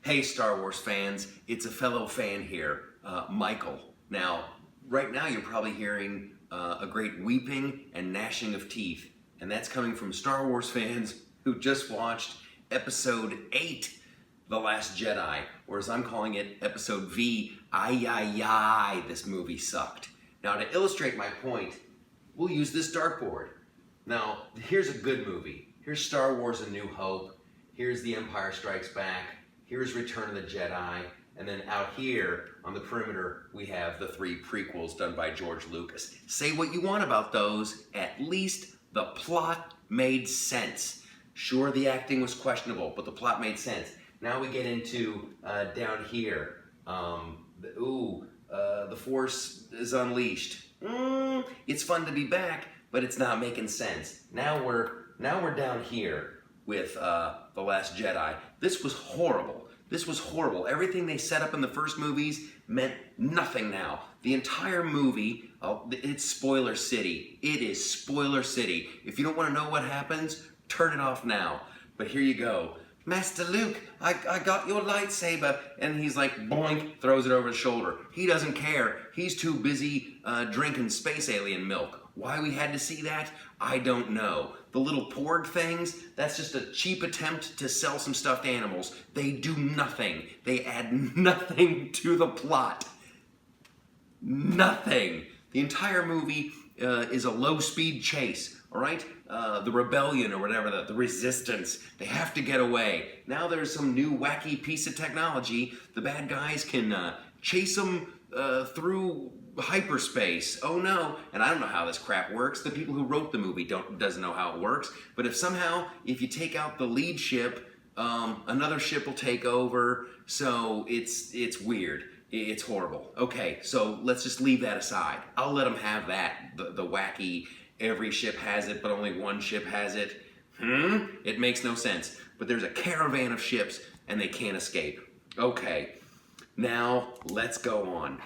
Hey Star Wars fans, it's a fellow fan here, Michael. Now, right now you're probably hearing a great weeping and gnashing of teeth, and that's coming from Star Wars fans who just watched Episode 8, The Last Jedi, or as I'm calling it, Episode V, ay, this movie sucked. Now to illustrate my point, we'll use this dartboard. Now, here's a good movie. Here's Star Wars A New Hope, here's The Empire Strikes Back, here's Return of the Jedi, and then out here on the perimeter we have the 3 prequels done by George Lucas. Say what you want about those, at least the plot made sense. Sure, the acting was questionable, but the plot made sense. Now we get into down here. The Force is unleashed. It's fun to be back, but it's not making sense. Now we're down here with The Last Jedi. This was horrible. This was horrible. Everything they set up in the first movies meant nothing now. The entire movie, it's spoiler city. It is spoiler city. If you don't want to know what happens, turn it off now. But here you go. Master Luke, I got your lightsaber. And he's like, boink, throws it over his shoulder. He doesn't care. He's too busy drinking space alien milk. Why we had to see that, I don't know. The little porg things, that's just a cheap attempt to sell some stuffed animals. They do nothing. They add nothing to the plot. Nothing. The entire movie is a low-speed chase, all right? The rebellion or whatever, the resistance, they have to get away. Now there's some new wacky piece of technology. The bad guys can chase them through hyperspace. Oh no, and I don't know how this crap works. The people who wrote the movie doesn't know how it works. But if you take out the lead ship, another ship will take over. So it's weird. It's horrible. Okay, so let's just leave that aside. I'll let them have that. The wacky, every ship has it, but only one ship has it. It makes no sense. But there's a caravan of ships, and they can't escape. Okay, now let's go on.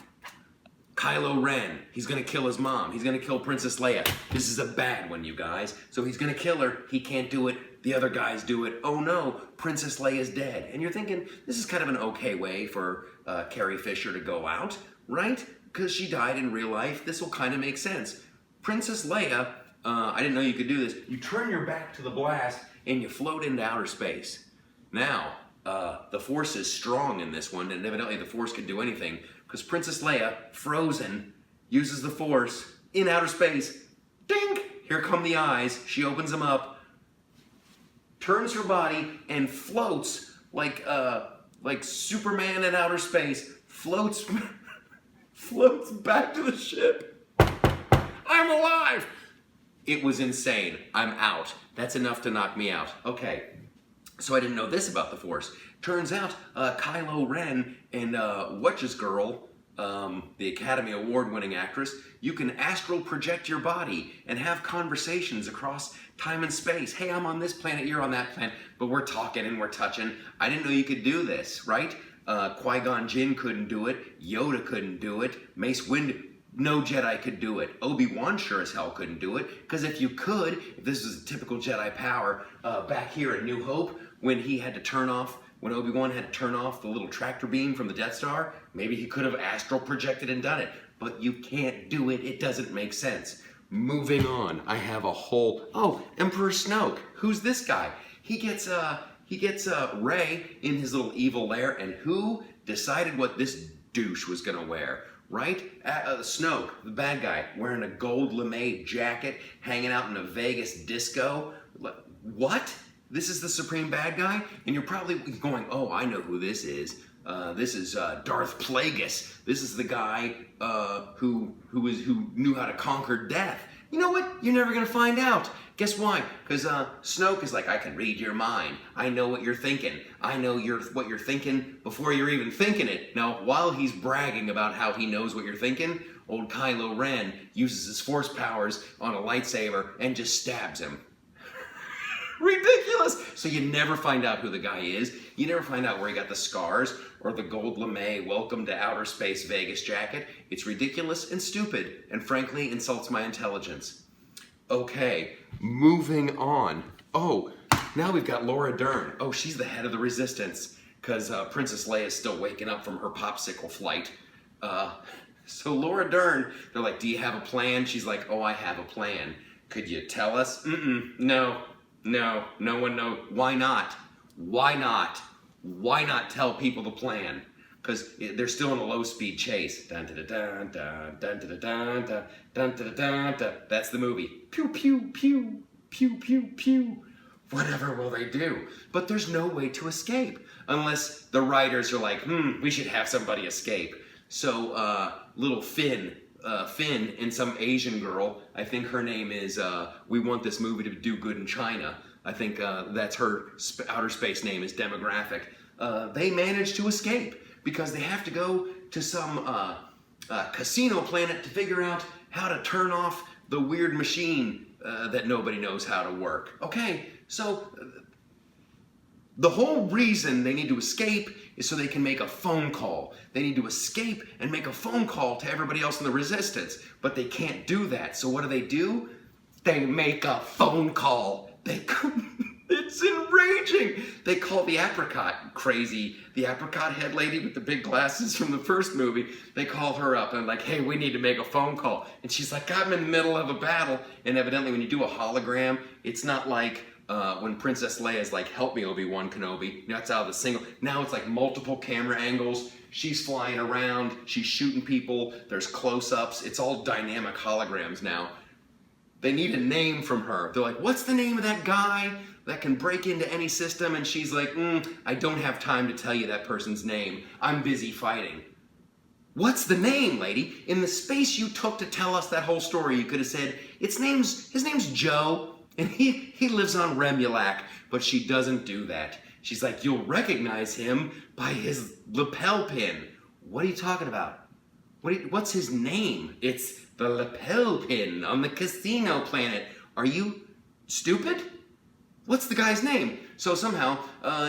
Kylo Ren, he's gonna kill his mom. He's gonna kill Princess Leia. This is a bad one, you guys. So he's gonna kill her. He can't do it. The other guys do it. Oh no, Princess Leia's dead. And you're thinking, this is kind of an okay way for Carrie Fisher to go out, right? Because she died in real life. This will kind of make sense. Princess Leia, I didn't know you could do this. You turn your back to the blast and you float into outer space. Now, the Force is strong in this one, and evidently the Force can do anything, because Princess Leia, frozen, uses the Force in outer space. Ding! Here come the eyes. She opens them up, turns her body, and floats like Superman in outer space. Floats back to the ship. I'm alive! It was insane. I'm out. That's enough to knock me out. Okay. So I didn't know this about the Force. Turns out Kylo Ren and what's-his-girl, the Academy Award-winning actress, you can astral project your body and have conversations across time and space. Hey, I'm on this planet, you're on that planet, but we're talking and we're touching. I didn't know you could do this, right? Qui-Gon Jinn couldn't do it. Yoda couldn't do it. Mace Windu, no Jedi could do it. Obi-Wan sure as hell couldn't do it, because if this is a typical Jedi power, back here in New Hope, when Obi-Wan had to turn off the little tractor beam from the Death Star, maybe he could have astral projected and done it. But you can't do it. It doesn't make sense. Moving on, I have a whole... Oh, Emperor Snoke. Who's this guy? He gets Rey in his little evil lair, and who decided what this douche was gonna wear? Right? Snoke, the bad guy, wearing a gold lame jacket, hanging out in a Vegas disco. What? This is the supreme bad guy? And you're probably going, oh, I know who this is. This is Darth Plagueis. This is the guy who knew how to conquer death. You know what? You're never gonna find out. Guess why? Because Snoke is like, I can read your mind. I know what you're thinking. I know what you're thinking before you're even thinking it. Now, while he's bragging about how he knows what you're thinking, old Kylo Ren uses his Force powers on a lightsaber and just stabs him. Ridiculous! So you never find out who the guy is. You never find out where he got the scars or the gold lame welcome to outer space Vegas jacket. It's ridiculous and stupid, and frankly insults my intelligence. Okay, moving on. Oh, now we've got Laura Dern. Oh, she's the head of the Resistance. because Princess Leia is still waking up from her popsicle flight. So Laura Dern, they're like, do you have a plan? She's like, oh, I have a plan. Could you tell us? No one knows. Why not? Why not? Why not tell people the plan? Because they're still in a low-speed chase. Dun dun dun dun dun dun dun dun dun dun dun dun. That's the movie. Pew pew pew pew pew pew. Whatever will they do? But there's no way to escape unless the writers are like, we should have somebody escape. So little Finn and some Asian girl, I think her name is, we want this movie to do good in China. I think that's her outer space name is Demographic. They manage to escape because they have to go to some casino planet to figure out how to turn off the weird machine that nobody knows how to work. Okay, so the whole reason they need to escape is so they can make a phone call. They need to escape and make a phone call to everybody else in the Resistance, but they can't do that. So what do? They make a phone call. It's enraging. They call the apricot crazy. The apricot head lady with the big glasses from the first movie. They call her up and like, hey, we need to make a phone call. And she's like, I'm in the middle of a battle. And evidently when you do a hologram, it's not like when Princess Leia is like, help me, Obi-Wan Kenobi. That's out of the single. Now it's like multiple camera angles. She's flying around. She's shooting people. There's close-ups. It's all dynamic holograms now. They need a name from her. They're like, what's the name of that guy that can break into any system? And she's like, I don't have time to tell you that person's name. I'm busy fighting. What's the name, lady? In the space you took to tell us that whole story, you could have said, his name's Joe, and he lives on Remulac. But she doesn't do that. She's like, you'll recognize him by his lapel pin. What are you talking about? What's his name? It's the lapel pin on the casino planet. Are you stupid? What's the guy's name? So somehow,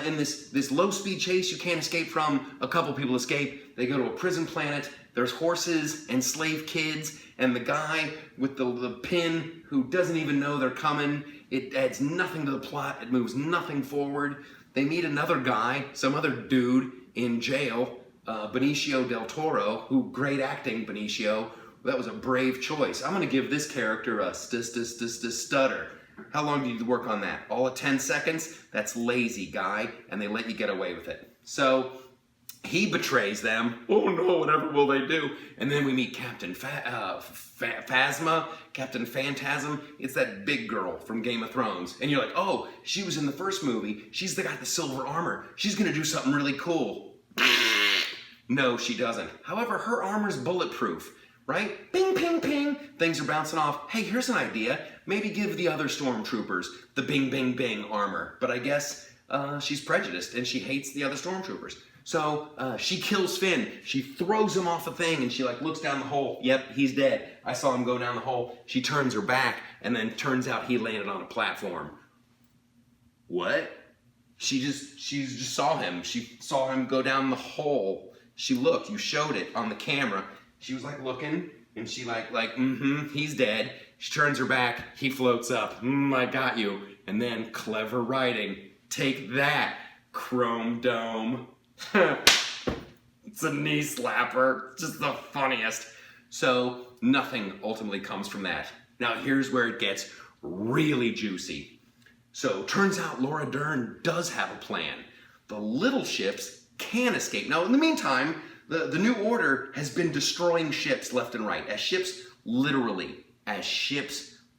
in this low-speed chase you can't escape from, a couple people escape. They go to a prison planet. There's horses and slave kids, and the guy with the pin who doesn't even know they're coming. It adds nothing to the plot. It moves nothing forward. They meet another guy, some other dude in jail, Benicio del Toro, who, great acting, Benicio. That was a brave choice. I'm going to give this character a stutter. How long did you work on that? All of 10 seconds? That's lazy, guy, and they let you get away with it. So he betrays them. Oh no, whatever will they do? And then we meet Captain Phasma, Captain Phantasm. It's that big girl from Game of Thrones. And you're like, oh, she was in the first movie. She's the guy with the silver armor. She's going to do something really cool. No, she doesn't. However, her armor's bulletproof. Right? Bing, ping, ping. Things are bouncing off. Hey, here's an idea. Maybe give the other stormtroopers the bing, bing, bing armor. But I guess she's prejudiced and she hates the other stormtroopers. So she kills Finn. She throws him off a thing and she like looks down the hole. Yep, he's dead. I saw him go down the hole. She turns her back and then turns out he landed on a platform. What? She just saw him. She saw him go down the hole. She looked. You showed it on the camera. She was like looking, and she he's dead. She turns her back, he floats up, I got you. And then, clever writing, take that, Chrome Dome. It's a knee slapper, it's just the funniest. So, nothing ultimately comes from that. Now here's where it gets really juicy. So, turns out Laura Dern does have a plan. The little ships can escape. Now, in the meantime, the New Order has been destroying ships left and right. As ships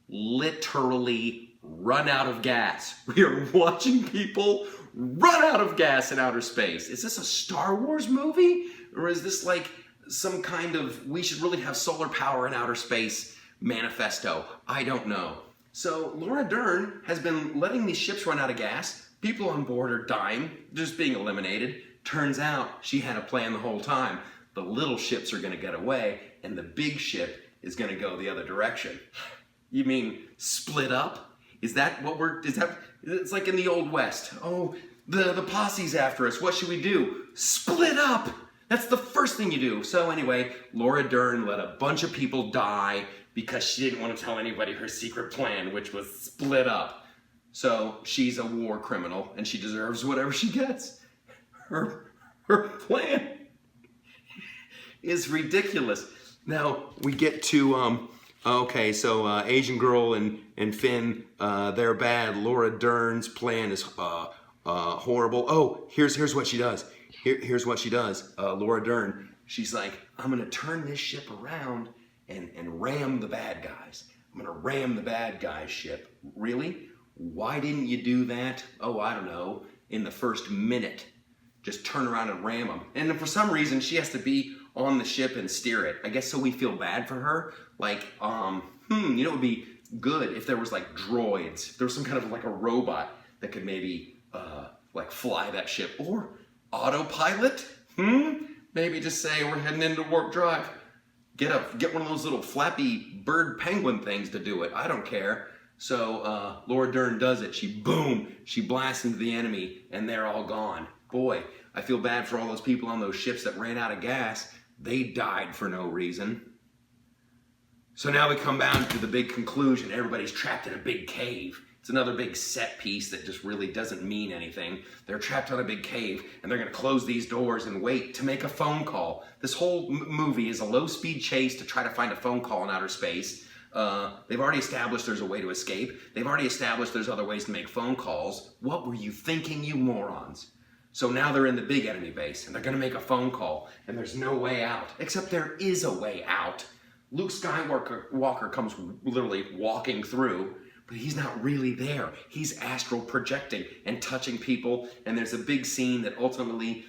literally run out of gas. We are watching people run out of gas in outer space. Is this a Star Wars movie? Or is this like some kind of, we should really have solar power in outer space manifesto? I don't know. So Laura Dern has been letting these ships run out of gas. People on board are dying, just being eliminated. Turns out she had a plan the whole time. The little ships are going to get away, and the big ship is going to go the other direction. You mean split up? Is that what it's like in the Old West. Oh, the posse's after us. What should we do? Split up! That's the first thing you do. So anyway, Laura Dern let a bunch of people die because she didn't want to tell anybody her secret plan, which was split up. So she's a war criminal, and she deserves whatever she gets. her plan is ridiculous. Now we get to okay, so Asian girl and Finn, they're bad. Laura Dern's plan is horrible. Oh, here's what she does. Here's what she does. Laura Dern, she's like, I'm gonna turn this ship around and ram the bad guys. I'm gonna ram the bad guys' ship. Really? Why didn't you do that? Oh, I don't know. In the first minute, just turn around and ram them. And then for some reason, she has to be on the ship and steer it. I guess so we feel bad for her. Like, you know, it would be good if there was like droids. If there was some kind of like a robot that could maybe like fly that ship, or autopilot. Maybe just say we're heading into warp drive. Get one of those little flappy bird penguin things to do it. I don't care. So Laura Dern does it. She blasts into the enemy, and they're all gone. Boy, I feel bad for all those people on those ships that ran out of gas. They died for no reason. So now we come down to the big conclusion. Everybody's trapped in a big cave. It's another big set piece that just really doesn't mean anything. They're trapped on a big cave, and they're going to close these doors and wait to make a phone call. This whole movie is a low-speed chase to try to find a phone call in outer space. They've already established there's a way to escape. They've already established there's other ways to make phone calls. What were you thinking, you morons? So now they're in the big enemy base, and they're going to make a phone call, and there's no way out. Except there is a way out. Luke Skywalker comes literally walking through, but he's not really there. He's astral projecting and touching people, and there's a big scene that ultimately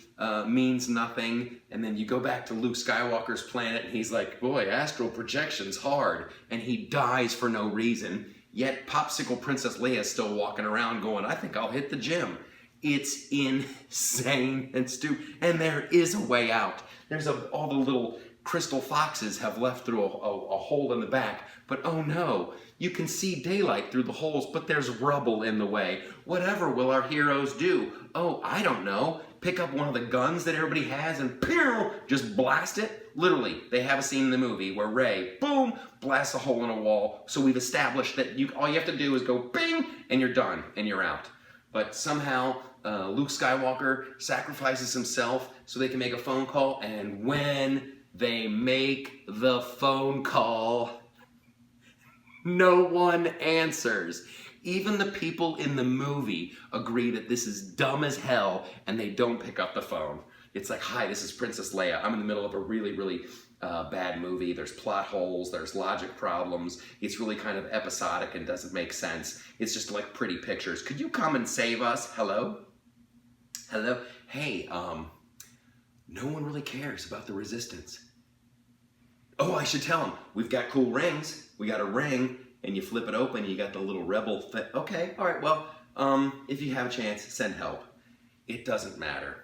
means nothing, and then you go back to Luke Skywalker's planet, and he's like, boy, astral projection's hard, and he dies for no reason, yet Popsicle Princess Leia's still walking around going, I think I'll hit the gym. It's insane and stupid, and there is a way out. There's all the little crystal foxes have left through a hole in the back, but oh no, you can see daylight through the holes, but there's rubble in the way. Whatever will our heroes do? Oh, I don't know. Pick up one of the guns that everybody has and pew, just blast it? Literally, they have a scene in the movie where Rey, boom, blasts a hole in a wall. So we've established that all you have to do is go bing, and you're done, and you're out. But somehow, Luke Skywalker sacrifices himself so they can make a phone call, and when they make the phone call, no one answers. Even the people in the movie agree that this is dumb as hell, and they don't pick up the phone. It's like, hi, this is Princess Leia. I'm in the middle of a really, really bad movie. There's plot holes, there's logic problems. It's really kind of episodic and doesn't make sense. It's just like pretty pictures. Could you come and save us? Hello? Hello? Hey, no one really cares about the Resistance. Oh, I should tell them. We've got cool rings. We got a ring, and you flip it open, you got the little rebel thing. Okay, all right, well, if you have a chance, send help. It doesn't matter.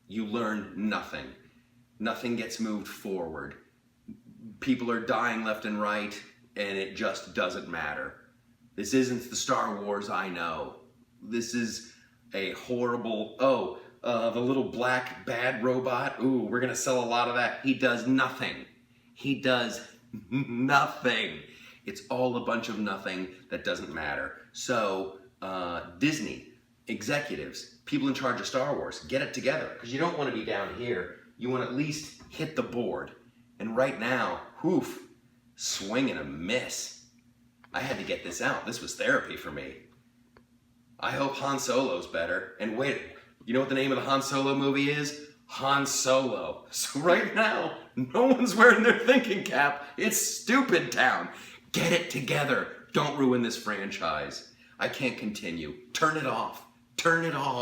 You learn nothing. Nothing gets moved forward. People are dying left and right, and it just doesn't matter. This isn't the Star Wars I know. This is a horrible, the little black bad robot. Ooh, we're gonna sell a lot of that. He does nothing. He does nothing. It's all a bunch of nothing that doesn't matter. So, Disney, executives, people in charge of Star Wars, get it together. Because you don't want to be down here. You want to at least hit the board. And right now, swing and a miss. I had to get this out. This was therapy for me. I hope Han Solo's better. And wait, you know what the name of the Han Solo movie is? Han Solo. So right now, no one's wearing their thinking cap. It's stupid town. Get it together. Don't ruin this franchise. I can't continue. Turn it off. Turn it off.